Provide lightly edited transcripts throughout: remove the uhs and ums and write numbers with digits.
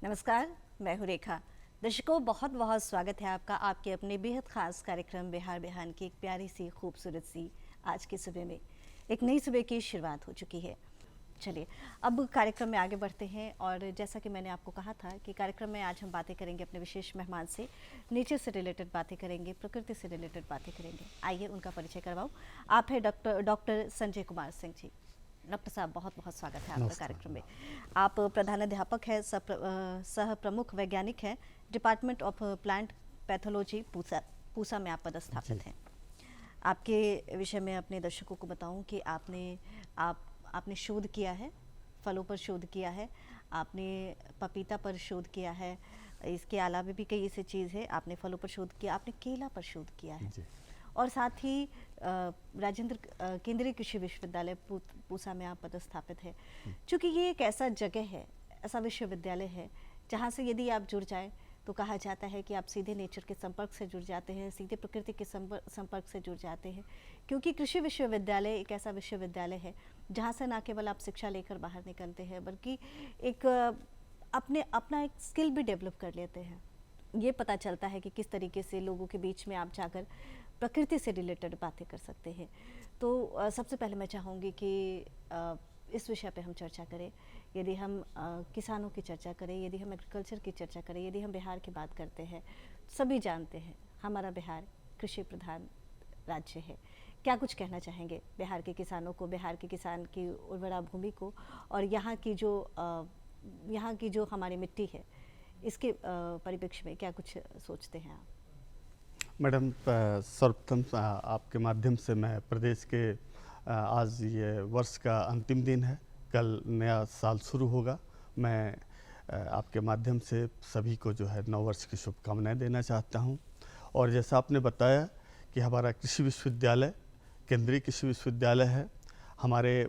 नमस्कार, मैं हूँ रेखा। दर्शकों, बहुत बहुत स्वागत है आपका आपके अपने बेहद ख़ास कार्यक्रम बिहार बिहान की एक प्यारी सी खूबसूरत सी आज की सुबह में। एक नई सुबह की शुरुआत हो चुकी है। चलिए, अब कार्यक्रम में आगे बढ़ते हैं और जैसा कि मैंने आपको कहा था कि कार्यक्रम में आज हम बातें करेंगे अपने विशेष मेहमान से, नेचर से रिलेटेड बातें करेंगे, प्रकृति से रिलेटेड बातें करेंगे। आइए उनका परिचय करवाऊँ। आप हैं डॉक्टर संजय कुमार सिंह जी। डॉक्टर साहब, बहुत बहुत स्वागत है आपका नमस्कार। कार्यक्रम में। आप प्रधानाध्यापक हैं, सह प्रमुख वैज्ञानिक हैं, department of plant pathology Pusa Pusa में आप जी। पदस्थापित हैं। आपके विषय में अपने दर्शकों को बताऊं कि आपने शोध किया है, फलों पर शोध किया है, आपने पपीता पर शोध किया है, इसके अलावा भी कई ऐसी चीज़ है। आपने फलों पर शोध किया, आपने केला पर शोध किया है जी। और साथ ही राजेंद्र केंद्रीय कृषि विश्वविद्यालय पूसा में आप पदस्थापित है। क्योंकि ये एक ऐसा जगह है, ऐसा विश्वविद्यालय है जहाँ से यदि आप जुड़ जाएं तो कहा जाता है कि आप सीधे नेचर के संपर्क से जुड़ जाते हैं, सीधे प्रकृति के संपर्क से जुड़ जाते हैं। क्योंकि कृषि विश्वविद्यालय एक ऐसा विश्वविद्यालय है जहाँ से न केवल आप शिक्षा लेकर बाहर निकलते हैं बल्कि एक अपना एक स्किल भी डेवलप कर लेते हैं। ये पता चलता है कि किस तरीके से लोगों के बीच में आप जाकर प्रकृति से रिलेटेड बातें कर सकते हैं। तो सबसे पहले मैं चाहूँगी कि इस विषय पे हम चर्चा करें। यदि हम किसानों की चर्चा करें, यदि हम एग्रीकल्चर की चर्चा करें, यदि हम बिहार की बात करते हैं, सभी जानते हैं हमारा बिहार कृषि प्रधान राज्य है। क्या कुछ कहना चाहेंगे बिहार के किसानों को, बिहार के किसान की उर्वरा भूमि को और यहाँ की जो हमारी मिट्टी है, इसके परिप्रेक्ष्य में क्या कुछ सोचते हैं आप? मैडम, सर्वप्रथम आपके माध्यम से मैं प्रदेश के आज ये वर्ष का अंतिम दिन है, कल नया साल शुरू होगा। मैं आपके माध्यम से सभी को जो है नव वर्ष की शुभकामनाएं देना चाहता हूं। और जैसा आपने बताया कि हमारा कृषि विश्वविद्यालय केंद्रीय कृषि विश्वविद्यालय है। हमारे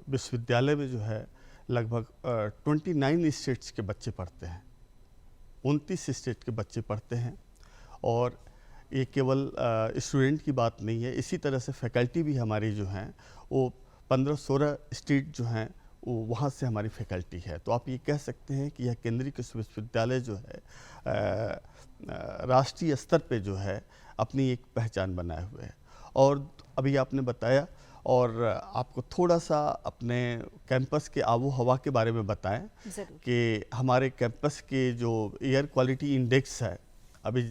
विश्वविद्यालय में जो है लगभग 29 स्टेट्स के बच्चे पढ़ते हैं, 29 स्टेट के बच्चे पढ़ते हैं। और ये केवल स्टूडेंट की बात नहीं है, इसी तरह से फैकल्टी भी हमारी जो हैं वो 15-16 स्टेट जो हैं वो वहाँ से हमारी फैकल्टी है। तो आप ये कह सकते हैं कि यह केंद्रीय कृषि विश्वविद्यालय जो है राष्ट्रीय स्तर पे जो है अपनी एक पहचान बनाए हुए है। और अभी आपने बताया और आपको थोड़ा सा अपने कैंपस के आबो हवा के बारे में बताएं ज़रूर। कि हमारे कैंपस के जो एयर क्वालिटी इंडेक्स है अभी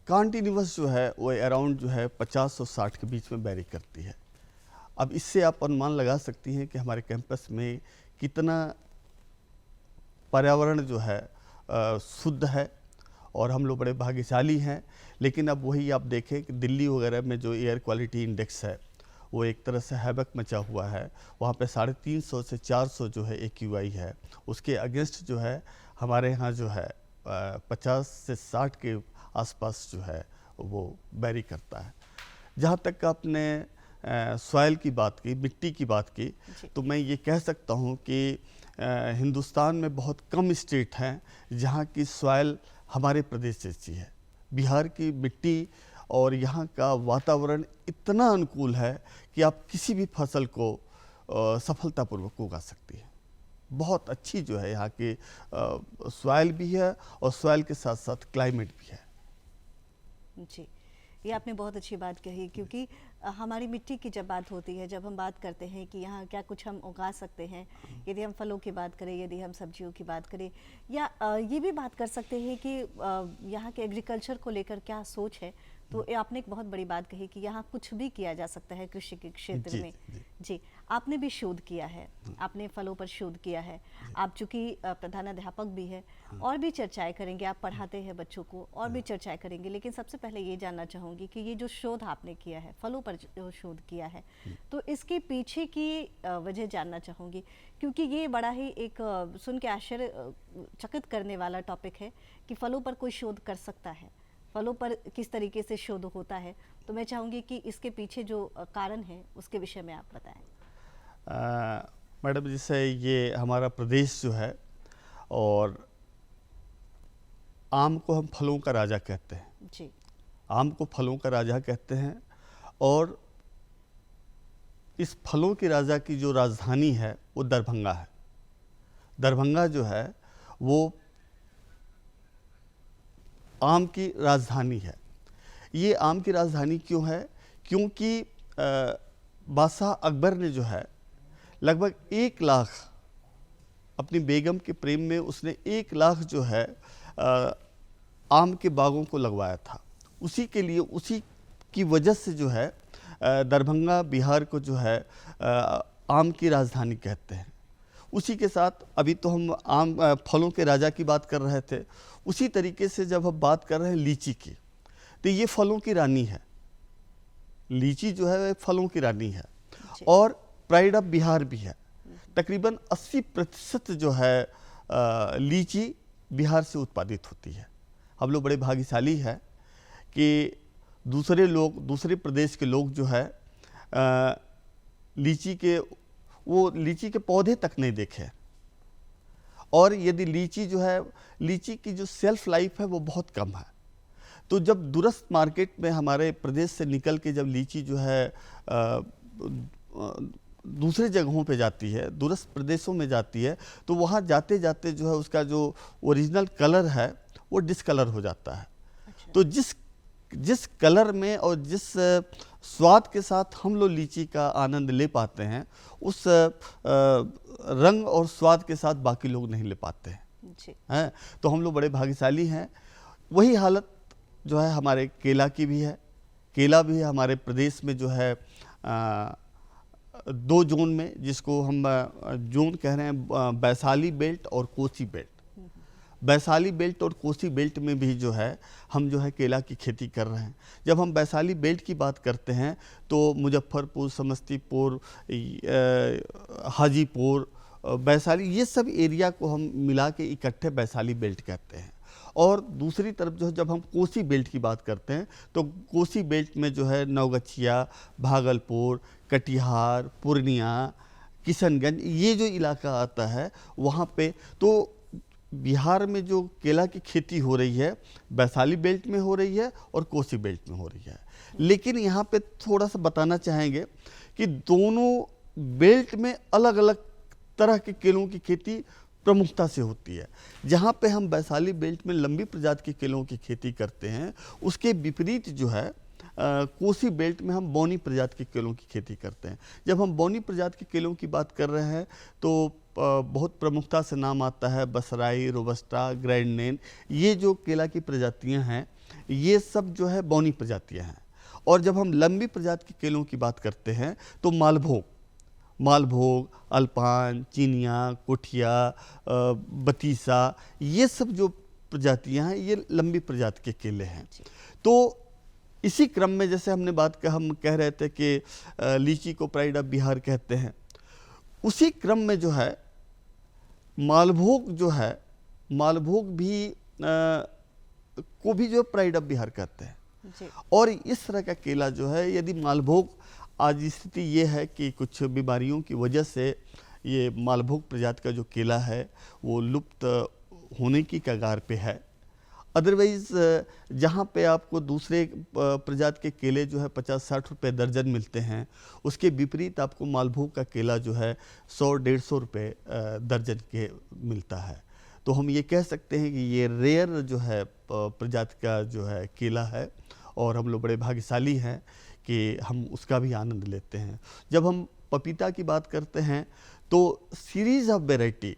कॉन्टीन्यूअस जो है वो अराउंड जो है 50 और 60 के बीच में वेरी करती है। अब इससे आप अनुमान लगा सकती हैं कि हमारे कैंपस में कितना पर्यावरण जो है शुद्ध है और हम लोग बड़े भाग्यशाली हैं। लेकिन अब वही आप देखें कि दिल्ली वगैरह में जो एयर क्वालिटी इंडेक्स है वो एक तरह से हैवक मचा हुआ है। वहाँ पे 350 से 400 जो है AQI है, उसके अगेंस्ट जो है हमारे यहाँ जो है 50 से 60 के आसपास जो है वो वेरी करता है। जहाँ तक आपने सॉइल की बात की, मिट्टी की बात की, तो मैं ये कह सकता हूँ कि हिंदुस्तान में बहुत कम स्टेट हैं जहाँ की सॉइल हमारे प्रदेश जैसी है। बिहार की मिट्टी और यहाँ का वातावरण इतना अनुकूल है कि आप किसी भी फसल को सफलतापूर्वक उगा सकती है। बहुत अच्छी जो है यहाँ की सॉइल भी है और सॉइल के साथ साथ क्लाइमेट भी है। जी, ये आपने बहुत अच्छी बात कही। क्योंकि हमारी मिट्टी की जब बात होती है, जब हम बात करते हैं कि यहाँ क्या कुछ हम उगा सकते हैं, यदि हम फलों की बात करें, यदि हम सब्जियों की बात करें, या ये भी बात कर सकते हैं कि यहाँ के एग्रीकल्चर को लेकर क्या सोच है, तो ये आपने एक बहुत बड़ी बात कही कि यहाँ कुछ भी किया जा सकता है कृषि के क्षेत्र जी में। जी जी, आपने भी शोध किया है, आपने फलों पर शोध किया है। आप चूंकि प्रधानाध्यापक भी है, और भी चर्चाएं करेंगे, आप पढ़ाते हैं बच्चों को, और भी चर्चाएं करेंगे। लेकिन सबसे पहले ये जानना चाहूँगी कि ये जो शोध आपने किया है, फलों पर जो शोध किया है, तो इसके पीछे की वजह जानना चाहूँगी। क्योंकि ये बड़ा ही एक सुन के आश्चर्यचकित करने वाला टॉपिक है कि फलों पर कोई शोध कर सकता है, फलों पर किस तरीके से शोध होता है। तो मैं चाहूँगी कि इसके पीछे जो कारण है उसके विषय में आप बताएं। मैडम, जैसे ये हमारा प्रदेश जो है और आम को हम फलों का राजा कहते हैं। जी। आम को फलों का राजा कहते हैं और इस फलों के राजा की जो राजधानी है वो दरभंगा है। दरभंगा जो है वो आम की राजधानी है। ये आम की राजधानी क्यों है? क्योंकि बादशाह अकबर ने जो है लगभग 1 लाख अपनी बेगम के प्रेम में उसने 1 लाख जो है आम के बागों को लगवाया था। उसी के लिए, उसी की वजह से जो है दरभंगा बिहार को जो है आम की राजधानी कहते हैं। उसी के साथ अभी तो हम आम फलों के राजा की बात कर रहे थे, उसी तरीके से जब हम बात कर रहे हैं लीची की, तो ये फलों की रानी है। लीची जो है फलों की रानी है और प्राइड ऑफ बिहार भी है। तकरीबन 80% जो है लीची बिहार से उत्पादित होती है। हम लोग बड़े भाग्यशाली हैं कि दूसरे प्रदेश के लोग जो है लीची के पौधे तक नहीं देखे। और यदि लीची की जो सेल्फ लाइफ है वो बहुत कम है। तो जब दूरस्थ मार्केट में हमारे प्रदेश से निकल के जब लीची जो है दूसरे जगहों पे जाती है, दूरस्थ प्रदेशों में जाती है, तो वहाँ जाते जाते जो है उसका जो ओरिजिनल कलर है वो डिसकलर हो जाता है। अच्छा। तो जिस कलर में और जिस स्वाद के साथ हम लोग लीची का आनंद ले पाते हैं, उस रंग और स्वाद के साथ बाकी लोग नहीं ले पाते हैं। तो हम लोग बड़े भाग्यशाली हैं। वही हालत जो है हमारे केला की भी है। केला भी हमारे प्रदेश में जो है 2 जोन में, जिसको हम जोन कह रहे हैं, वैशाली बेल्ट और कोसी बेल्ट। वैशाली बेल्ट और कोसी बेल्ट में भी जो है हम जो है केला की खेती कर रहे हैं। जब हम वैशाली बेल्ट की बात करते हैं तो मुजफ्फरपुर, समस्तीपुर, हाजीपुर, वैशाली, ये सब एरिया को हम मिला के इकट्ठे वैशाली बेल्ट कहते हैं। और दूसरी तरफ जो है जब हम कोसी बेल्ट की बात करते हैं तो कोसी बेल्ट में जो है नवगछिया, भागलपुर, कटिहार, पूर्णिया, किशनगंज, ये जो इलाका आता है वहाँ पे तो बिहार में जो केला की खेती हो रही है वैशाली बेल्ट में हो रही है और कोसी बेल्ट में हो रही है। लेकिन यहाँ पे थोड़ा सा बताना चाहेंगे कि दोनों बेल्ट में अलग अलग तरह के केलों की खेती प्रमुखता से होती है। जहाँ पे हम वैशाली बेल्ट में लंबी प्रजाति के केलों की खेती करते हैं, उसके विपरीत जो है कोसी बेल्ट में हम बौनी प्रजाति के केलों की खेती करते हैं। जब हम बौनी प्रजाति के केलों की बात कर रहे हैं तो बहुत प्रमुखता से नाम आता है बसराई, रोबस्टा, ग्रैंडनेन। ये जो केला की प्रजातियां हैं ये सब जो है बौनी प्रजातियां हैं। और जब हम लंबी प्रजाति के केलों की बात करते हैं तो मालभोग, अल्पान, चिनिया, कोठिया, बतीसा, ये सब जो प्रजातियां हैं ये लंबी प्रजाति के केले हैं। तो इसी क्रम में जैसे हम कह रहे थे कि लीची को प्राइड ऑफ बिहार कहते हैं, उसी क्रम में जो है मालभोग भी को भी जो प्राइड ऑफ बिहार कहते हैं जी। और इस तरह का केला जो है, यदि मालभोग, आज स्थिति ये है कि कुछ बीमारियों की वजह से ये मालभोग प्रजाति का जो केला है वो लुप्त होने की कगार पे है। अदरवाइज़ जहाँ पे आपको दूसरे प्रजाति के केले जो है 50-60 रुपये दर्जन मिलते हैं, उसके विपरीत आपको मालभोग का केला जो है 100-150 रुपये दर्जन के मिलता है। तो हम ये कह सकते हैं कि ये रेयर जो है प्रजाति का जो है केला है और हम लोग बड़े भाग्यशाली हैं कि हम उसका भी आनंद लेते हैं। जब हम पपीता की बात करते हैं तो सीरीज़ ऑफ वैरायटी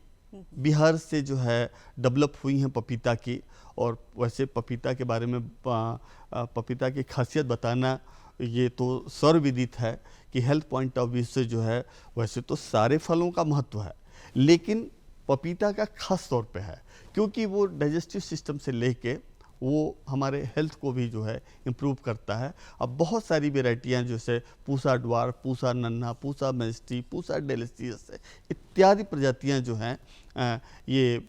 बिहार से जो है डेवलप हुई हैं पपीता की। और वैसे पपीता के बारे में पपीता की खासियत बताना ये तो सर्वविदित है कि हेल्थ पॉइंट ऑफ व्यू से जो है, वैसे तो सारे फलों का महत्व है लेकिन पपीता का खास तौर पे है क्योंकि वो डाइजेस्टिव सिस्टम से लेके वो हमारे हेल्थ को भी जो है इम्प्रूव करता है। अब बहुत सारी वेराइटियाँ जैसे पूसा ड्वार्फ, पूसा नन्हा, पूसा मेस्टी, पूसा डेलिशियस इत्यादि प्रजातियाँ जो हैं ये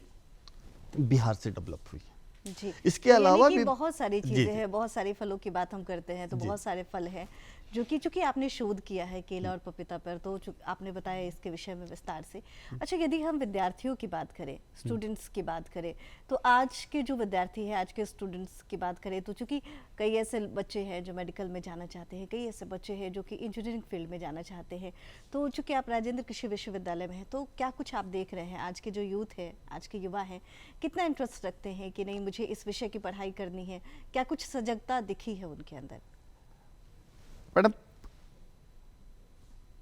बिहार से डेवलप हुई हैं। जी। इसके अलावा भी बहुत सारी चीज़ें हैं, बहुत सारे फलों की बात हम करते हैं तो बहुत सारे फल हैं जो कि चूंकि आपने शोध किया है केला और पपीता पर, तो आपने बताया इसके विषय में विस्तार से। अच्छा, यदि हम विद्यार्थियों की बात करें, स्टूडेंट्स की बात करें, तो आज के जो विद्यार्थी हैं, आज के स्टूडेंट्स की बात करें, तो चूंकि कई ऐसे बच्चे हैं जो मेडिकल में जाना चाहते हैं, कई ऐसे बच्चे हैं जो कि इंजीनियरिंग फील्ड में जाना चाहते हैं, तो चूंकि आप राजेंद्र कृषि विश्वविद्यालय में हैं, तो क्या कुछ आप देख रहे हैं आज के जो यूथ है, आज के युवा हैं, कितना इंटरेस्ट रखते हैं कि नहीं मुझे इस विषय की पढ़ाई करनी है? क्या कुछ सजगता दिखी है उनके अंदर? मैडम,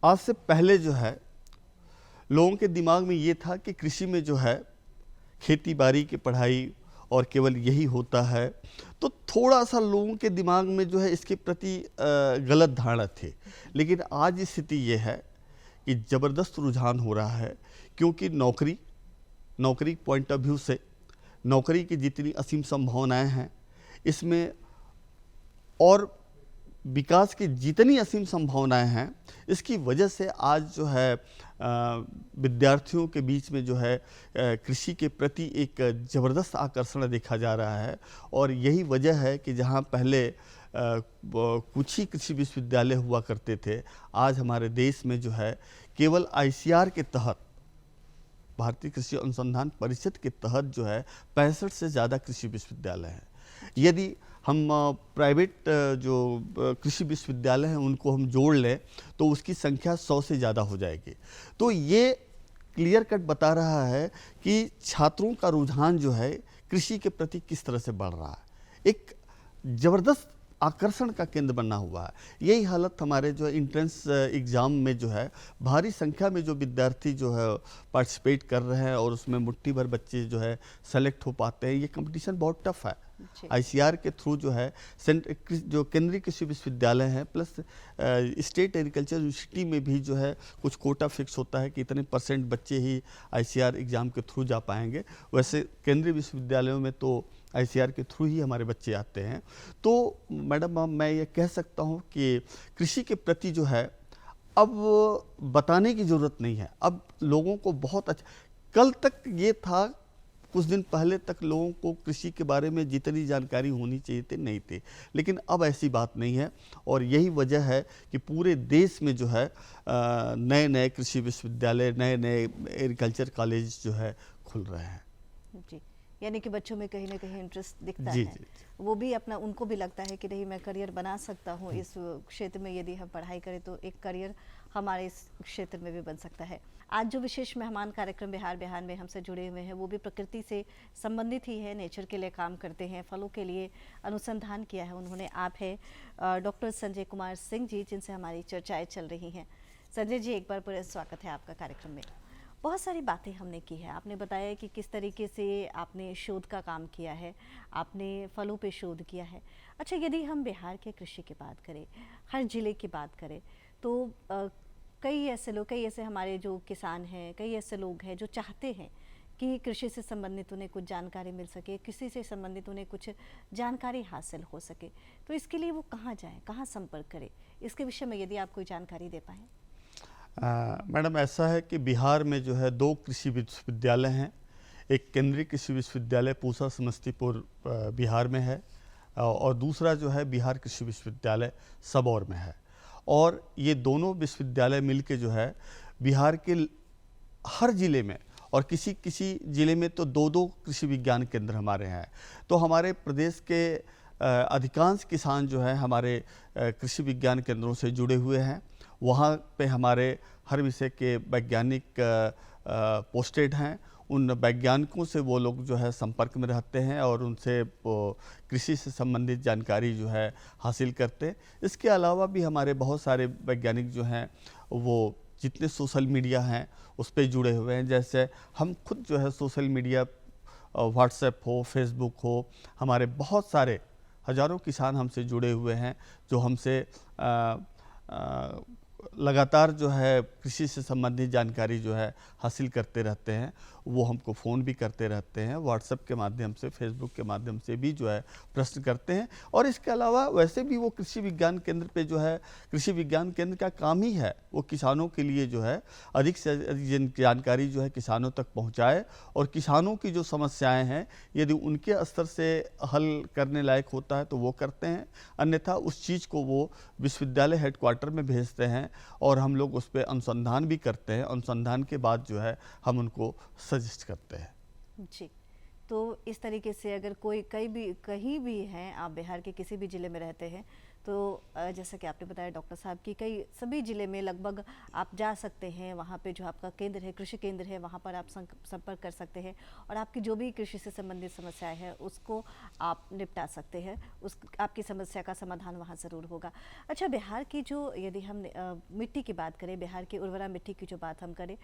आज से पहले जो है लोगों के दिमाग में ये था कि कृषि में जो है खेती बाड़ी की पढ़ाई और केवल यही होता है, तो थोड़ा सा लोगों के दिमाग में जो है इसके प्रति गलत धारणा थी। लेकिन आज स्थिति ये है कि ज़बरदस्त रुझान हो रहा है, क्योंकि नौकरी पॉइंट ऑफ व्यू से नौकरी की जितनी असीम संभावनाएं हैं इसमें, और विकास की जितनी असीम संभावनाएं हैं, इसकी वजह से आज जो है विद्यार्थियों के बीच में जो है कृषि के प्रति एक ज़बरदस्त आकर्षण देखा जा रहा है। और यही वजह है कि जहां पहले कुछ ही कृषि विश्वविद्यालय हुआ करते थे, आज हमारे देश में जो है केवल ICAR के तहत, भारतीय कृषि अनुसंधान परिषद के तहत जो है 65 से ज़्यादा कृषि विश्वविद्यालय हैं। यदि हम प्राइवेट जो कृषि विश्वविद्यालय हैं उनको हम जोड़ लें तो उसकी संख्या 100 से ज़्यादा हो जाएगी। तो ये क्लियर कट बता रहा है कि छात्रों का रुझान जो है कृषि के प्रति किस तरह से बढ़ रहा है, एक ज़बरदस्त आकर्षण का केंद्र बना हुआ है। यही हालत हमारे जो एंट्रेंस एग्ज़ाम में जो है भारी संख्या में जो विद्यार्थी जो है पार्टिसिपेट कर रहे हैं और उसमें मुट्ठी भर बच्चे जो है सेलेक्ट हो पाते हैं। ये कंपटीशन बहुत टफ है। ICAR के थ्रू जो है जो केंद्रीय कृषि विश्वविद्यालय हैं प्लस स्टेट एग्रीकल्चर यूनिवर्सिटी में भी जो है कुछ कोटा फिक्स होता है कि इतने % बच्चे ही ICAR एग्ज़ाम के थ्रू जा पाएंगे। वैसे केंद्रीय विश्वविद्यालयों में तो ICAR के थ्रू ही हमारे बच्चे आते हैं। तो मैडम मैं ये कह सकता हूँ कि कृषि के प्रति जो है अब बताने की ज़रूरत नहीं है। अब लोगों को बहुत अच्छा, कल तक ये था, कुछ दिन पहले तक लोगों को कृषि के बारे में जितनी जानकारी होनी चाहिए थी नहीं थी, लेकिन अब ऐसी बात नहीं है। और यही वजह है कि पूरे देश में जो है नए नए कृषि विश्वविद्यालय, नए नए एग्रीकल्चर कॉलेज जो है खुल रहे हैं। जी, यानी कि बच्चों में कहीं ना कहीं इंटरेस्ट दिखता जी, है। जी। वो भी अपना, उनको भी लगता है कि नहीं मैं करियर बना सकता हूँ इस क्षेत्र में, यदि हम पढ़ाई करें तो एक करियर हमारे इस क्षेत्र में भी बन सकता है। आज जो विशेष मेहमान कार्यक्रम बिहार में हमसे जुड़े हुए हैं वो भी प्रकृति से संबंधित ही है, नेचर के लिए काम करते हैं, फलों के लिए अनुसंधान किया है उन्होंने। आप है डॉक्टर संजय कुमार सिंह जी, जिनसे हमारी चर्चाएं चल रही हैं। संजय जी, एक बार पूरा स्वागत है आपका कार्यक्रम में। बहुत सारी बातें हमने की है, आपने बताया कि किस तरीके से आपने शोध का काम किया है, आपने फलों पे शोध किया है। अच्छा, यदि हम बिहार के कृषि की बात करें, हर जिले की बात करें, तो कई ऐसे हमारे जो किसान हैं, कई ऐसे लोग हैं जो चाहते हैं कि कृषि से संबंधित उन्हें कुछ जानकारी मिल सके, कृषि से संबंधित उन्हें कुछ जानकारी हासिल हो सके, तो इसके लिए वो कहाँ जाएं, कहाँ संपर्क करें? इसके विषय में यदि आप कोई जानकारी दे पाएँ। मैडम, ऐसा है कि बिहार में जो है 2 कृषि विश्वविद्यालय हैं। एक केंद्रीय कृषि विश्वविद्यालय पूसा समस्तीपुर बिहार में है, और दूसरा जो है बिहार कृषि विश्वविद्यालय सबौर में है। और ये दोनों विश्वविद्यालय मिलके जो है बिहार के हर जिले में, और किसी किसी जिले में तो 2-2 कृषि विज्ञान केंद्र हमारे हैं। तो हमारे प्रदेश के अधिकांश किसान जो है हमारे कृषि विज्ञान केंद्रों से जुड़े हुए हैं। वहाँ पे हमारे हर विषय के वैज्ञानिक पोस्टेड हैं। उन वैज्ञानिकों से वो लोग जो है संपर्क में रहते हैं और उनसे कृषि से संबंधित जानकारी जो है हासिल करते हैं। इसके अलावा भी हमारे बहुत सारे वैज्ञानिक जो हैं वो जितने सोशल मीडिया हैं उस पर जुड़े हुए हैं। जैसे हम खुद जो है सोशल मीडिया, व्हाट्सएप हो, फेसबुक हो, हमारे बहुत सारे हज़ारों किसान हमसे जुड़े हुए हैं जो हमसे लगातार जो है कृषि से संबंधित जानकारी जो है हासिल करते रहते हैं। वो हमको फ़ोन भी करते रहते हैं, व्हाट्सएप के माध्यम से, फेसबुक के माध्यम से भी जो है प्रश्न करते हैं। और इसके अलावा वैसे भी वो कृषि विज्ञान केंद्र पे जो है, कृषि विज्ञान केंद्र का काम ही है वो किसानों के लिए जो है अधिक से अधिक जानकारी जो है किसानों तक पहुंचाए, और किसानों की जो समस्याएं हैं यदि उनके स्तर से हल करने लायक होता है तो वो करते हैं, अन्यथा उस चीज़ को वो विश्वविद्यालय हेडक्वार्टर में भेजते हैं और हम लोग उस पर अनुसंधान भी करते हैं। अनुसंधान के बाद जो है हम उनको सजेस्ट करते हैं। जी, तो इस तरीके से अगर कोई कहीं भी हैं, आप बिहार के किसी भी ज़िले में रहते हैं, तो जैसा कि आपने बताया डॉक्टर साहब कि कई सभी ज़िले में लगभग आप जा सकते हैं। वहाँ पे जो आपका केंद्र है, कृषि केंद्र है, वहाँ पर आप संपर्क कर सकते हैं और आपकी जो भी कृषि से संबंधित समस्याएं हैं उसको आप निपटा सकते हैं। आपकी समस्या का समाधान वहाँ ज़रूर होगा। अच्छा, बिहार की जो, यदि हम मिट्टी की बात करें, बिहार की उर्वरा मिट्टी की जो बात हम करें,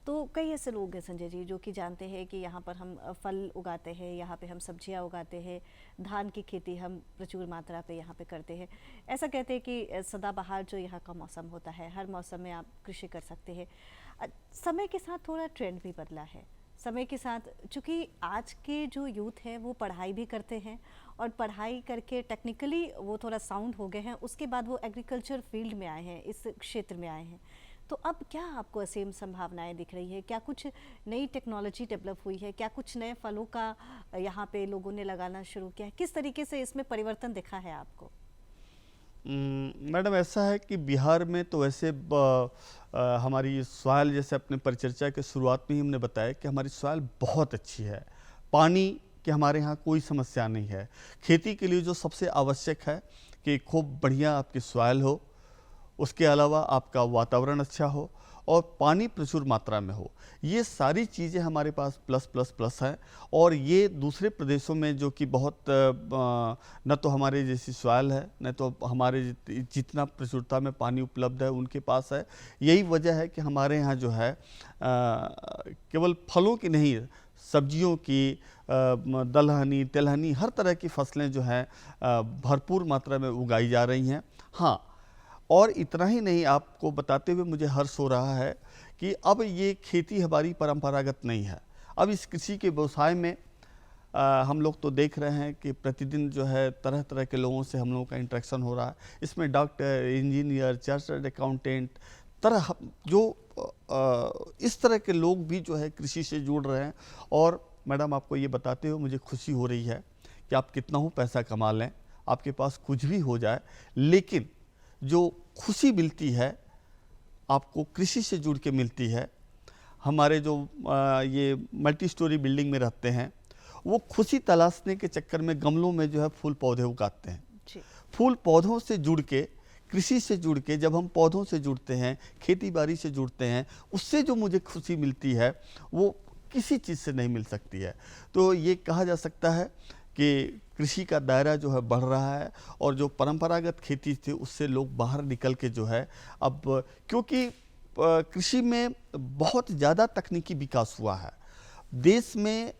तो कई ऐसे लोग हैं संजय जी जो कि जानते हैं कि यहाँ पर हम फल उगाते हैं, यहाँ पे हम सब्जियाँ उगाते हैं, धान की खेती हम प्रचुर मात्रा पे यहाँ पे करते हैं। ऐसा कहते हैं कि सदाबहार जो यहाँ का मौसम होता है, हर मौसम में आप कृषि कर सकते हैं। समय के साथ थोड़ा ट्रेंड भी बदला है। समय के साथ, चूँकि आज के जो यूथ है वो पढ़ाई भी करते हैं और पढ़ाई करके टेक्निकली वो थोड़ा साउंड हो गए हैं, उसके बाद वो एग्रीकल्चर फील्ड में आए हैं, इस क्षेत्र में आए हैं। तो अब क्या आपको असीम संभावनाएं दिख रही है? क्या कुछ नई टेक्नोलॉजी डेवलप हुई है? क्या कुछ नए फलों का यहाँ पे लोगों ने लगाना शुरू किया है? किस तरीके से इसमें परिवर्तन दिखा है आपको? मैडम, ऐसा है कि बिहार में तो वैसे हमारी सॉइल, जैसे अपने परिचर्चा के शुरुआत में ही हमने बताया कि हमारी सॉइल बहुत अच्छी है। पानी की हमारे यहाँ कोई समस्या नहीं है। खेती के लिए जो सबसे आवश्यक है कि खूब बढ़िया आपकी सॉइल हो, उसके अलावा आपका वातावरण अच्छा हो और पानी प्रचुर मात्रा में हो। ये सारी चीज़ें हमारे पास प्लस प्लस प्लस हैं। और ये दूसरे प्रदेशों में जो कि बहुत न तो हमारे जैसी सॉइल है, न तो हमारे जितना प्रचुरता में पानी उपलब्ध है उनके पास है। यही वजह है कि हमारे यहाँ जो है केवल फलों की नहीं, सब्जियों की, दलहनी, तिलहनी, हर तरह की फसलें जो हैं भरपूर मात्रा में उगाई जा रही हैं। हाँ, और इतना ही नहीं, आपको बताते हुए मुझे हर्ष हो रहा है कि अब ये खेती हमारी परंपरागत नहीं है। अब इस कृषि के व्यवसाय में हम लोग तो देख रहे हैं कि प्रतिदिन जो है तरह तरह के लोगों से हम लोगों का इंटरेक्शन हो रहा है। इसमें डॉक्टर, इंजीनियर, चार्टर्ड अकाउंटेंट, तरह जो इस तरह के लोग भी जो है कृषि से जुड़ रहे हैं। और मैडम, आपको ये बताते हुए मुझे खुशी हो रही है कि आप कितना हो पैसा कमा लें, आपके पास कुछ भी हो जाए, लेकिन जो खुशी मिलती है आपको कृषि से जुड़ के मिलती है। हमारे जो ये मल्टी स्टोरी बिल्डिंग में रहते हैं, वो खुशी तलाशने के चक्कर में गमलों में जो है फूल पौधे उगाते हैं। फूल पौधों से जुड़ के, कृषि से जुड़ के, जब हम पौधों से जुड़ते हैं, खेती बाड़ी से जुड़ते हैं, उससे जो मुझे खुशी मिलती है वो किसी चीज़ से नहीं मिल सकती है। तो ये कहा जा सकता है कि कृषि का दायरा जो है बढ़ रहा है और जो परंपरागत खेती थी उससे लोग बाहर निकल के जो है अब, क्योंकि कृषि में बहुत ज़्यादा तकनीकी विकास हुआ है, देश में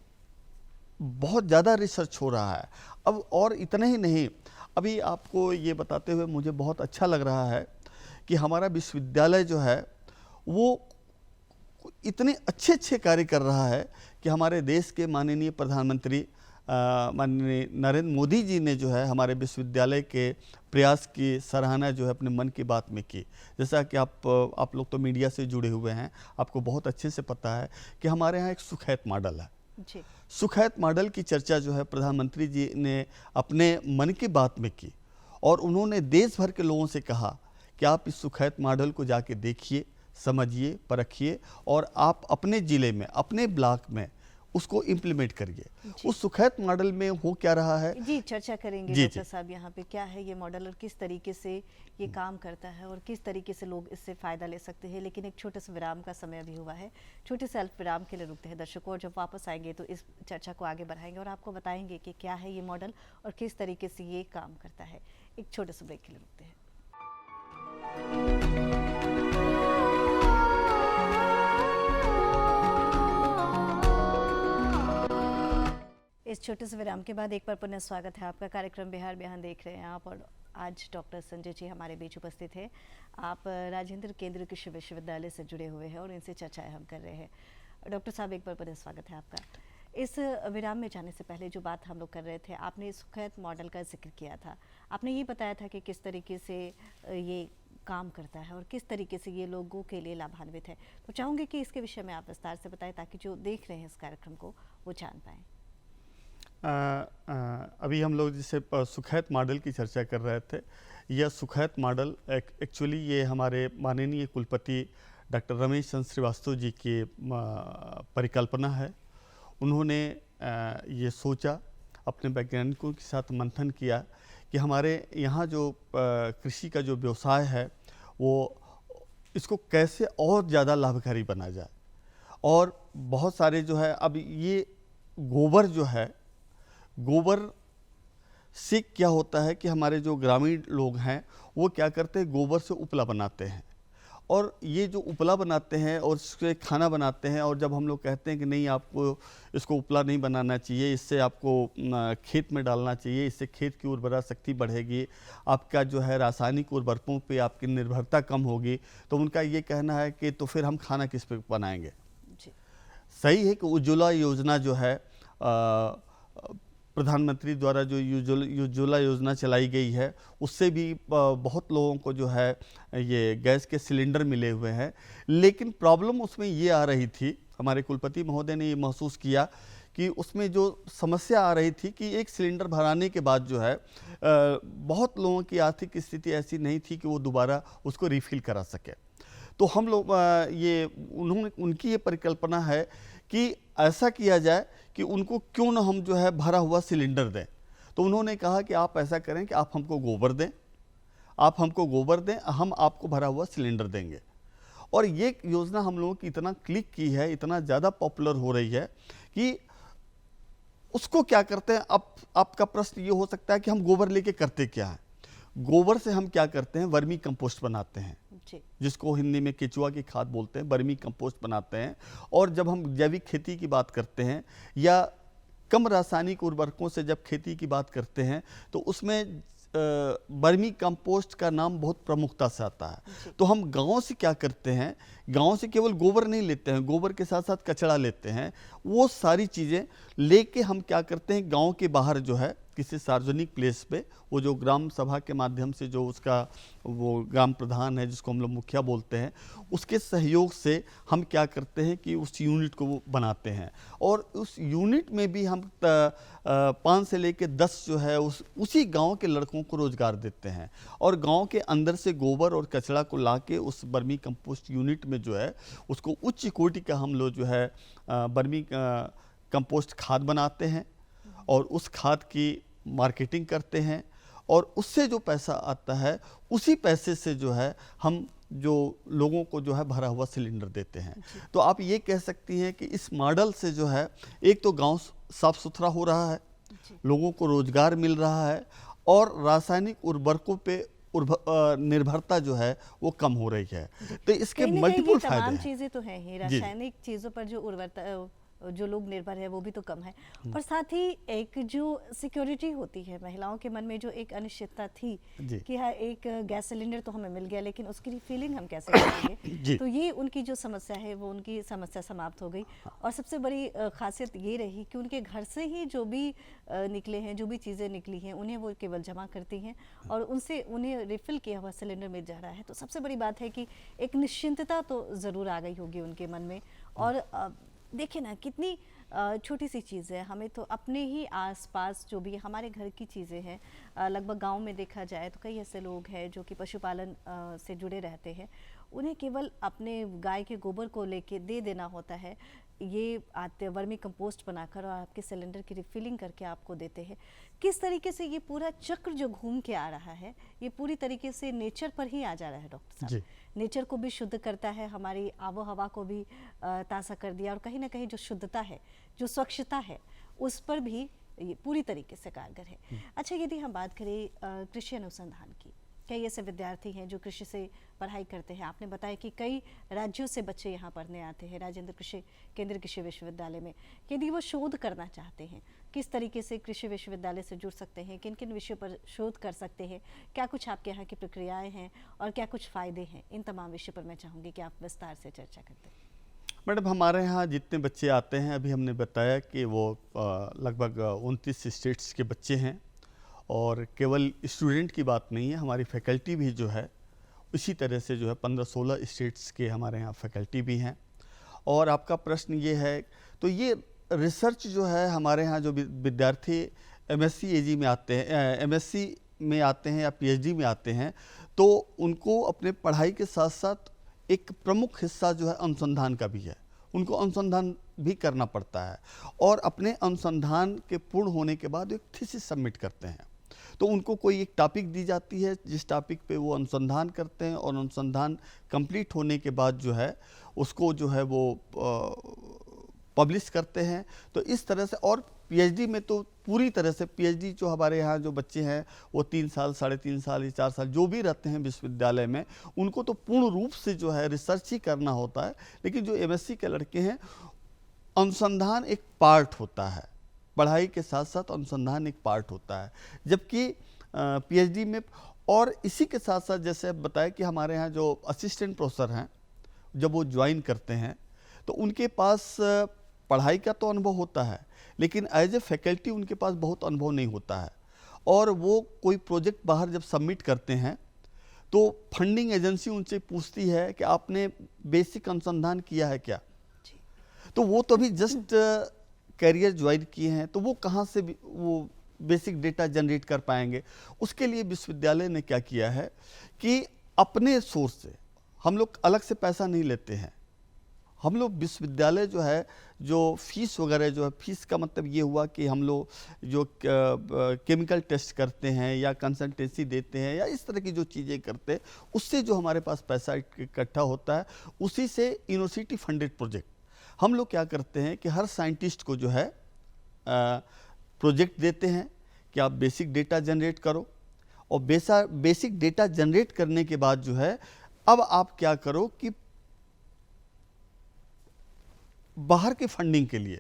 बहुत ज़्यादा रिसर्च हो रहा है अब। और इतना ही नहीं, अभी आपको ये बताते हुए मुझे बहुत अच्छा लग रहा है कि हमारा विश्वविद्यालय जो है वो इतने अच्छे अच्छे कार्य कर रहा है कि हमारे देश के माननीय प्रधानमंत्री माननीय नरेंद्र मोदी जी ने जो है हमारे विश्वविद्यालय के प्रयास की सराहना जो है अपने मन की बात में की। जैसा कि आप लोग तो मीडिया से जुड़े हुए हैं, आपको बहुत अच्छे से पता है कि हमारे यहाँ एक सुखैत मॉडल है जी। सुखैत मॉडल की चर्चा जो है प्रधानमंत्री जी ने अपने मन की बात में की और उन्होंने देश भर के लोगों से कहा कि आप इस सुखैत मॉडल को जाके देखिए, समझिए, परखिए और आप अपने ज़िले में, अपने ब्लॉक में उसको इम्प्लीमेंट करिए। उस सुखैत मॉडल में हो क्या रहा है जी, चर्चा करेंगे डॉक्टर साहब यहाँ पे, क्या है ये मॉडल और किस तरीके से ये काम करता है और किस तरीके से लोग इससे फ़ायदा ले सकते हैं। लेकिन एक छोटे से विराम का समय भी हुआ है, छोटे से अल्प विराम के लिए रुकते हैं दर्शकों, और जब वापस आएंगे तो इस चर्चा को आगे बढ़ाएंगे और आपको बताएंगे कि क्या है ये मॉडल और किस तरीके से ये काम करता है। एक छोटे से ब्रेक के लिए रुकते हैं। इस छोटे से विराम के बाद एक बार पुनः स्वागत है आपका। कार्यक्रम बिहार बिहान देख रहे हैं आप और आज डॉक्टर संजय जी हमारे बीच उपस्थित हैं। आप राजेंद्र केंद्रीय कृषि विश्वविद्यालय से जुड़े हुए हैं और इनसे चर्चाएं हम कर रहे हैं। डॉक्टर साहब, एक बार पुनः स्वागत है आपका। इस विराम में जाने से पहले जो बात हम लोग कर रहे थे, आपने सुखद मॉडल का जिक्र किया था। आपने ये बताया था कि किस तरीके से ये काम करता है और किस तरीके से ये लोगों के लिए लाभान्वित है। तो चाहूँगी कि इसके विषय में आप विस्तार से बताएं ताकि जो देख रहे हैं इस कार्यक्रम को वो जान पाएँ। अभी हम लोग जैसे सुखैत मॉडल की चर्चा कर रहे थे। यह सुखैत मॉडल एक्चुअली ये हमारे माननीय कुलपति डॉक्टर रमेश चंद्र श्रीवास्तव जी की परिकल्पना है। उन्होंने ये सोचा, अपने वैज्ञानिकों के साथ मंथन किया कि हमारे यहाँ जो कृषि का जो व्यवसाय है वो इसको कैसे और ज़्यादा लाभकारी बना जाए। और बहुत सारे जो है, अब ये गोबर जो है, गोबर से क्या होता है कि हमारे जो ग्रामीण लोग हैं वो क्या करते हैं, गोबर से उपला बनाते हैं। और ये जो उपला बनाते हैं और इससे खाना बनाते हैं, और जब हम लोग कहते हैं कि नहीं, आपको इसको उपला नहीं बनाना चाहिए, इससे आपको खेत में डालना चाहिए, इससे खेत की उर्वरा शक्ति बढ़ेगी, आपका जो है रासायनिक उर्वरकों पे आपकी निर्भरता कम होगी, तो उनका ये कहना है कि तो फिर हम खाना किस पे बनाएंगे। सही है कि उज्ज्वला योजना जो है प्रधानमंत्री द्वारा जो उज्ज्वला योजना चलाई गई है, उससे भी बहुत लोगों को जो है ये गैस के सिलेंडर मिले हुए हैं। लेकिन प्रॉब्लम उसमें ये आ रही थी, हमारे कुलपति महोदय ने ये महसूस किया कि उसमें जो समस्या आ रही थी कि एक सिलेंडर भराने के बाद जो है बहुत लोगों की आर्थिक स्थिति ऐसी नहीं थी कि वो दोबारा उसको रिफ़िल करा सके। तो हम लोग उनकी ये परिकल्पना है कि ऐसा किया जाए कि उनको क्यों ना हम जो है भरा हुआ सिलेंडर दें। तो उन्होंने कहा कि आप ऐसा करें कि आप हमको गोबर दें, हम आपको भरा हुआ सिलेंडर देंगे। और ये योजना हम लोगों की इतना क्लिक की है, इतना ज़्यादा पॉपुलर हो रही है कि उसको क्या करते हैं। अब आपका प्रश्न ये हो सकता है कि हम गोबर लेके करते क्या है। गोबर से हम क्या करते हैं, वर्मी कंपोस्ट बनाते हैं, जिसको हिंदी में केचुआ की खाद बोलते हैं, वर्मी कंपोस्ट बनाते हैं। और जब हम जैविक खेती की बात करते हैं या कम रासायनिक उर्वरकों से जब खेती की बात करते हैं, तो उसमें वर्मी कंपोस्ट का नाम बहुत प्रमुखता से आता है। तो हम गांव से क्या करते हैं, गांव से केवल गोबर नहीं लेते हैं, गोबर के साथ साथ कचरा लेते हैं। वो सारी चीज़ें लेके हम क्या करते हैं, गांव के बाहर जो है किसी सार्वजनिक प्लेस पे, वो जो ग्राम सभा के माध्यम से जो उसका वो ग्राम प्रधान है, जिसको हम लोग मुखिया बोलते हैं, उसके सहयोग से हम क्या करते हैं कि उस यूनिट को वो बनाते हैं। और उस यूनिट में भी हम 5 से लेकर 10 जो है उसी गांव के लड़कों को रोजगार देते हैं। और गांव के अंदर से गोबर और कचरा को लाके उस वर्मी कंपोस्ट यूनिट में जो है उसको उच्च कोटि का हम लोग जो है वर्मी कंपोस्ट खाद बनाते हैं और उस खाद की मार्केटिंग करते हैं। और उससे जो पैसा आता है, उसी पैसे से जो है हम जो लोगों को जो है भरा हुआ सिलेंडर देते हैं। तो आप ये कह सकती हैं कि इस मॉडल से जो है एक तो गांव साफ सुथरा हो रहा है, लोगों को रोजगार मिल रहा है, और रासायनिक उर्वरकों पे निर्भरता जो है वो कम हो रही है। तो इसके मल्टीपल फायदे हैं। तमाम चीज़ें तो हैं ही, रासायनिक चीज़ों पर जो उर्वरता जो लोग निर्भर है वो भी तो कम है। और साथ ही एक जो सिक्योरिटी होती है, महिलाओं के मन में जो एक अनिश्चितता थी कि हाँ, एक गैस सिलेंडर तो हमें मिल गया, लेकिन उसकी रिफिलिंग हम कैसे करेंगे, तो ये उनकी जो समस्या है वो उनकी समस्या समाप्त हो गई। और सबसे बड़ी खासियत ये रही कि उनके घर से ही जो भी निकले हैं, जो भी चीज़ें निकली हैं, उन्हें वो केवल जमा करती हैं और उनसे उन्हें रिफिल किया हुआ सिलेंडर मिल जा रहा है। तो सबसे बड़ी बात है कि एक निश्चिंतता तो ज़रूर आ गई होगी उनके मन में। और देखिए ना, कितनी छोटी सी चीज़ है, हमें तो अपने ही आसपास जो भी हमारे घर की चीज़ें हैं, लगभग गांव में देखा जाए तो कई ऐसे लोग हैं जो कि पशुपालन से जुड़े रहते हैं, उन्हें केवल अपने गाय के गोबर को लेके दे देना होता है। ये आते वर्मी कंपोस्ट बनाकर और आपके सिलेंडर की रिफिलिंग करके आपको देते हैं। किस तरीके से ये पूरा चक्र जो घूम के आ रहा है, ये पूरी तरीके से नेचर पर ही आ जा रहा है डॉक्टर साहब। नेचर को भी शुद्ध करता है, हमारी आबो हवा को भी ताज़ा कर दिया, और कहीं ना कहीं जो शुद्धता है, जो स्वच्छता है, उस पर भी ये पूरी तरीके से कारगर है। अच्छा, यदि हम बात करें कृषि अनुसंधान की, कई ऐसे विद्यार्थी हैं जो कृषि से पढ़ाई करते हैं। आपने बताया कि कई राज्यों से बच्चे यहाँ पढ़ने आते हैं राजेंद्र केंद्रीय कृषि विश्वविद्यालय में। यदि वो शोध करना चाहते हैं, किस तरीके से कृषि विश्वविद्यालय से जुड़ सकते हैं, किन किन विषयों पर शोध कर सकते हैं, क्या कुछ आपके यहाँ की प्रक्रियाएं हैं और क्या कुछ फ़ायदे हैं, इन तमाम विषयों पर मैं चाहूँगी कि आप विस्तार से चर्चा करते हैं। मैडम, हमारे यहाँ जितने बच्चे आते हैं, अभी हमने बताया कि वो लगभग 29 स्टेट्स के बच्चे हैं। और केवल स्टूडेंट की बात नहीं है, हमारी फैकल्टी भी जो है इसी तरह से जो है 15-16 स्टेट्स के हमारे यहाँ फैकल्टी भी हैं। और आपका प्रश्न ये है, तो ये रिसर्च जो है हमारे यहाँ जो विद्यार्थी एमएससी एजी में आते हैं, एमएससी में आते हैं या पीएचडी में आते हैं, तो उनको अपने पढ़ाई के साथ साथ एक प्रमुख हिस्सा जो है अनुसंधान का भी है। उनको अनुसंधान भी करना पड़ता है और अपने अनुसंधान के पूर्ण होने के बाद एक थीसिस सबमिट करते हैं। तो उनको कोई एक टॉपिक दी जाती है जिस टॉपिक पे वो अनुसंधान करते हैं और अनुसंधान कंप्लीट होने के बाद जो है उसको जो है वो पब्लिश करते हैं। तो इस तरह से, और पीएचडी में तो पूरी तरह से पीएचडी जो हमारे यहाँ जो बच्चे हैं वो 3 साल, 3.5 साल या 4 साल जो भी रहते हैं विश्वविद्यालय में, उनको तो पूर्ण रूप से जो है रिसर्च ही करना होता है। लेकिन जो एमएससी के लड़के हैं, अनुसंधान एक पार्ट होता है, पढ़ाई के साथ साथ अनुसंधान एक पार्ट होता है। जबकि पीएचडी में, और इसी के साथ साथ जैसे अब बताया कि हमारे यहाँ जो असिस्टेंट प्रोफेसर हैं, जब वो ज्वाइन करते हैं तो उनके पास पढ़ाई का तो अनुभव होता है, लेकिन एज ए फैकल्टी उनके पास बहुत अनुभव नहीं होता है। और वो कोई प्रोजेक्ट बाहर जब सबमिट करते हैं तो फंडिंग एजेंसी उनसे पूछती है कि आपने बेसिक अनुसंधान किया है क्या। तो वो तो अभी जस्ट कैरियर ज्वाइन किए हैं, तो वो कहाँ से वो बेसिक डेटा जनरेट कर पाएंगे। उसके लिए विश्वविद्यालय ने क्या किया है कि अपने सोर्स से, हम लोग अलग से पैसा नहीं लेते हैं। हम लोग विश्वविद्यालय जो है, जो फीस वगैरह जो है, फीस का मतलब ये हुआ कि हम लोग जो केमिकल टेस्ट करते हैं या कंसल्टेंसी देते हैं या इस तरह की जो चीज़ें करते हैं, उससे जो हमारे पास पैसा इकट्ठा होता है, उसी से यूनिवर्सिटी फंडेड प्रोजेक्ट हम लोग क्या करते हैं कि हर साइंटिस्ट को जो है प्रोजेक्ट देते हैं कि आप बेसिक डेटा जनरेट करो, और बेसिक डेटा जनरेट करने के बाद जो है अब आप क्या करो कि बाहर के फंडिंग के लिए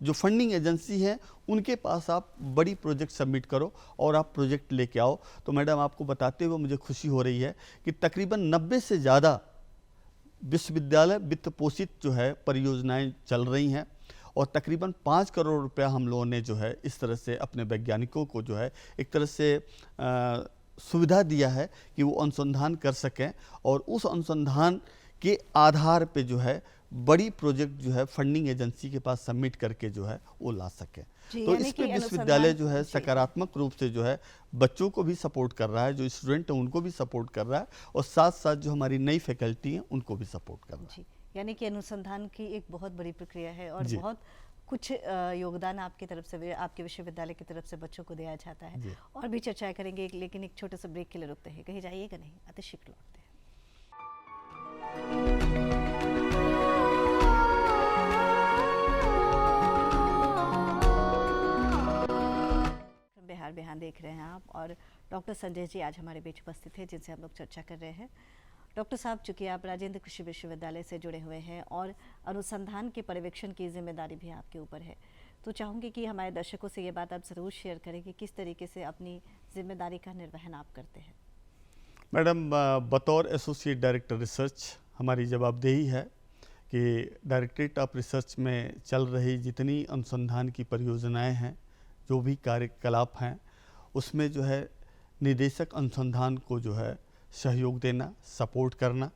जो फंडिंग एजेंसी है उनके पास आप बड़ी प्रोजेक्ट सबमिट करो और आप प्रोजेक्ट लेके आओ। तो मैडम, आपको बताते हुए मुझे खुशी हो रही है कि तकरीबन 90 से ज़्यादा विश्वविद्यालय वित्त पोषित जो है परियोजनाएं चल रही हैं, और तकरीबन 5 करोड़ रुपया हम लोगों ने जो है इस तरह से अपने वैज्ञानिकों को जो है एक तरह से सुविधा दिया है कि वो अनुसंधान कर सकें, और उस अनुसंधान के आधार पे जो है बड़ी प्रोजेक्ट जो है फंडिंग एजेंसी के पास सबमिट करके जो है वो ला सके। तो इसमें विश्वविद्यालय जो है सकारात्मक रूप से जो है बच्चों को भी सपोर्ट कर रहा है, जो स्टूडेंट है उनको भी सपोर्ट कर रहा है, और साथ साथ जो हमारी नई फैकल्टी है उनको भी सपोर्ट कर रहा है। यानी कि अनुसंधान की एक बहुत बड़ी प्रक्रिया है और बहुत कुछ योगदान आपकी तरफ से, आपके विश्वविद्यालय की तरफ से बच्चों को दिया जाता है। और भी चर्चा करेंगे, लेकिन एक छोटे से ब्रेक के लिए रुकते हैं। कहीं जाइएगा नहीं, अति शीघ्र लौटते हैं। बिहार देख रहे हैं आप, और डॉक्टर संजय जी आज हमारे बीच उपस्थित हैं, जिनसे हम लोग चर्चा कर रहे हैं। डॉक्टर साहब, चूंकि आप राजेंद्र कृषि विश्वविद्यालय से जुड़े हुए हैं और अनुसंधान के पर्यवेक्षण की जिम्मेदारी भी आपके ऊपर है, तो चाहूँगी कि हमारे दर्शकों से ये बात आप ज़रूर शेयर करें कि किस तरीके से अपनी जिम्मेदारी का निर्वहन आप करते हैं। मैडम, बतौर एसोसिएट डायरेक्टर रिसर्च हमारी जवाबदेही है कि डायरेक्टरेट ऑफ रिसर्च में चल रही जितनी अनुसंधान की परियोजनाएं हैं, जो भी कार्यकलाप हैं, उसमें जो है निदेशक अनुसंधान को जो है सहयोग देना, सपोर्ट करना।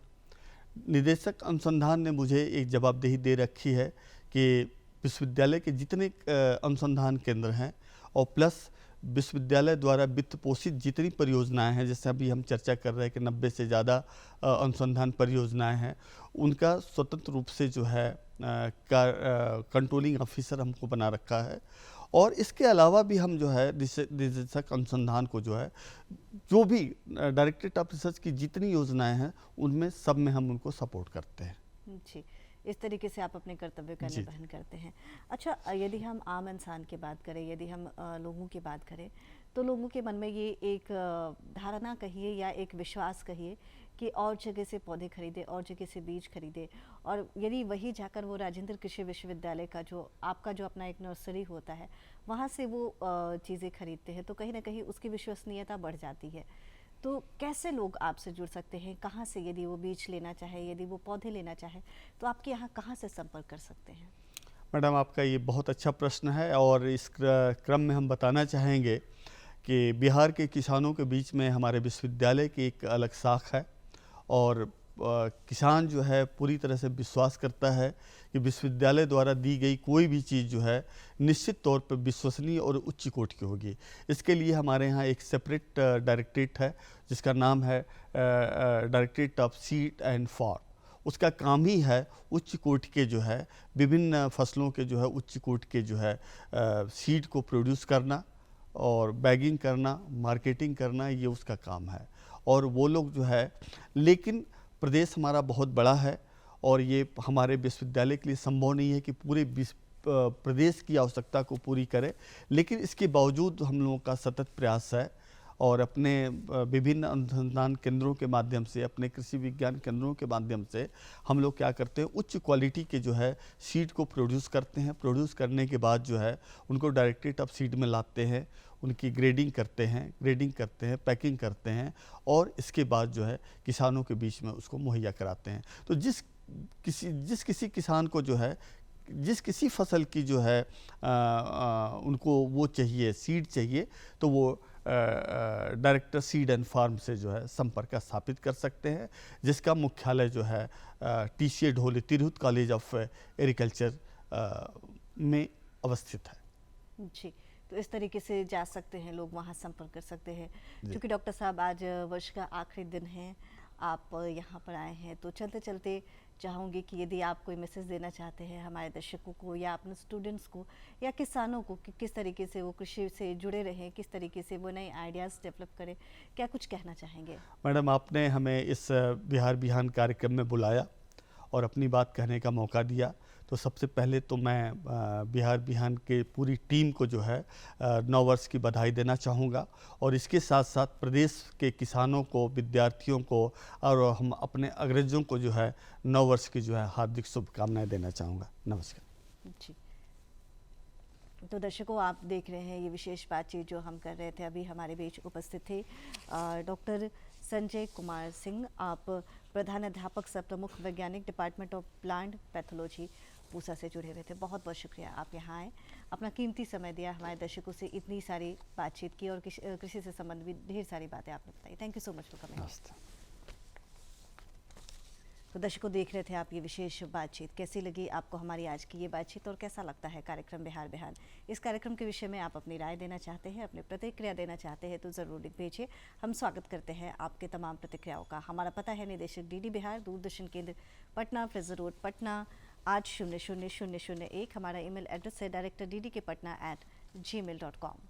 निदेशक अनुसंधान ने मुझे एक जवाबदेही दे रखी है कि विश्वविद्यालय के जितने अनुसंधान केंद्र हैं और प्लस विश्वविद्यालय द्वारा वित्त पोषित जितनी परियोजनाएं हैं, जैसे अभी हम चर्चा कर रहे हैं कि 90 से ज़्यादा अनुसंधान परियोजनाएं हैं, उनका स्वतंत्र रूप से जो है कंट्रोलिंग ऑफिसर हमको बना रखा है। और इसके अलावा भी हम जो है निदेशक अनुसंधान को जो है, जो भी डायरेक्टरेट ऑफ रिसर्च की जितनी योजनाएं हैं उनमें सब में हम उनको सपोर्ट करते हैं। जी, इस तरीके से आप अपने कर्तव्य का निर्वहन करते हैं। अच्छा, यदि हम आम इंसान की बात करें, यदि हम लोगों की बात करें, तो लोगों के मन में ये एक धारणा कहिए या एक विश्वास कहिए कि और जगह से पौधे खरीदे, और जगह से बीज खरीदे, और यदि वही जाकर वो राजेंद्र कृषि विश्वविद्यालय का जो आपका जो अपना एक नर्सरी होता है वहाँ से वो चीज़ें खरीदते हैं, तो कहीं ना कहीं उसकी विश्वसनीयता बढ़ जाती है। तो कैसे लोग आपसे जुड़ सकते हैं, कहाँ से, यदि वो बीज लेना चाहे, यदि वो पौधे लेना चाहे, तो आपके यहाँ कहाँ से संपर्क कर सकते हैं? मैडम, आपका ये बहुत अच्छा प्रश्न है और इस क्रम में हम बताना चाहेंगे कि बिहार के किसानों के बीच में हमारे विश्वविद्यालय की एक अलग शाख है और किसान जो है पूरी तरह से विश्वास करता है कि विश्वविद्यालय द्वारा दी गई कोई भी चीज़ जो है निश्चित तौर पर विश्वसनीय और उच्च कोटि की होगी। इसके लिए हमारे यहाँ एक सेपरेट डायरेक्टरेट है जिसका नाम है directorate of seed and farm. उसका काम ही है उच्च कोटि के जो है विभिन्न फसलों के जो है उच्च कोटि के जो है सीड को प्रोड्यूस करना और बैगिंग करना, मार्केटिंग करना, ये उसका काम है। और वो लोग जो है, लेकिन प्रदेश हमारा बहुत बड़ा है और ये हमारे विश्वविद्यालय के लिए संभव नहीं है कि पूरे प्रदेश की आवश्यकता को पूरी करे, लेकिन इसके बावजूद हम लोगों का सतत प्रयास है और अपने विभिन्न अनुसंधान केंद्रों के माध्यम से, अपने कृषि विज्ञान केंद्रों के माध्यम से हम लोग क्या करते हैं, उच्च क्वालिटी के जो है सीड को प्रोड्यूस करते हैं। प्रोड्यूस करने के बाद जो है उनको डायरेक्टरेट ऑफ सीड में लाते हैं, उनकी ग्रेडिंग करते हैं, पैकिंग करते हैं और इसके बाद जो है किसानों के बीच में उसको मुहैया कराते हैं। तो जिस किसी किसान को जो है जिस किसी फसल की जो है उनको वो चाहिए, सीड चाहिए, तो वो डायरेक्टर सीड एंड फार्म से जो है संपर्क स्थापित कर सकते हैं, जिसका मुख्यालय जो है TCA Dhole Tirhut college of agriculture में अवस्थित है। जी, तो इस तरीके से जा सकते हैं लोग, वहाँ संपर्क कर सकते हैं। क्योंकि डॉक्टर साहब आज वर्ष का आखिरी दिन है, आप यहाँ पर आए हैं, तो चलते चलते चाहूँगी कि यदि आप कोई मैसेज देना चाहते हैं हमारे दर्शकों को या अपने स्टूडेंट्स को या किसानों को कि किस तरीके से वो कृषि से जुड़े रहें, किस तरीके से वो नए आइडियाज़ डेवलप करें, क्या कुछ कहना चाहेंगे? मैडम, आपने हमें इस बिहार बिहान कार्यक्रम में बुलाया और अपनी बात कहने का मौका दिया, तो सबसे पहले तो मैं बिहार बिहान के पूरी टीम को जो है नव वर्ष की बधाई देना चाहूँगा और इसके साथ साथ प्रदेश के किसानों को, विद्यार्थियों को और हम अपने अग्रजों को जो है नव वर्ष की जो है हार्दिक शुभकामनाएं देना चाहूँगा। नमस्कार जी, तो दर्शकों, आप देख रहे हैं ये विशेष बातचीत जो हम कर रहे थे। अभी हमारे बीच उपस्थित थे डॉक्टर संजय कुमार सिंह, आप प्रधानाध्यापक सह प्रमुख वैज्ञानिक department of plant pathology Pusa से जुड़े हुए थे। बहुत बहुत शुक्रिया, आप यहाँ आए, अपना कीमती समय दिया, हमारे दर्शकों से इतनी सारी बातचीत की और कृषि से संबंधित ढेर सारी बातें आपने बताई। Thank you so much for coming. तो दर्शकों, देख रहे थे आप ये विशेष बातचीत। कैसी लगी आपको हमारी आज की ये बातचीत और कैसा लगता है कार्यक्रम बिहार बिहान? इस कार्यक्रम के विषय में आप अपनी राय देना चाहते हैं, अपनी प्रतिक्रिया देना चाहते हैं तो ज़रूर लिख भेजिए। हम स्वागत करते हैं आपके तमाम प्रतिक्रियाओं का। हमारा पता है निदेशक DD बिहार, दूरदर्शन केंद्र पटना, फ्रेजर रोड पटना 800001। हमारा ईमेल एड्रेस है director ddkpatna@gmail.com।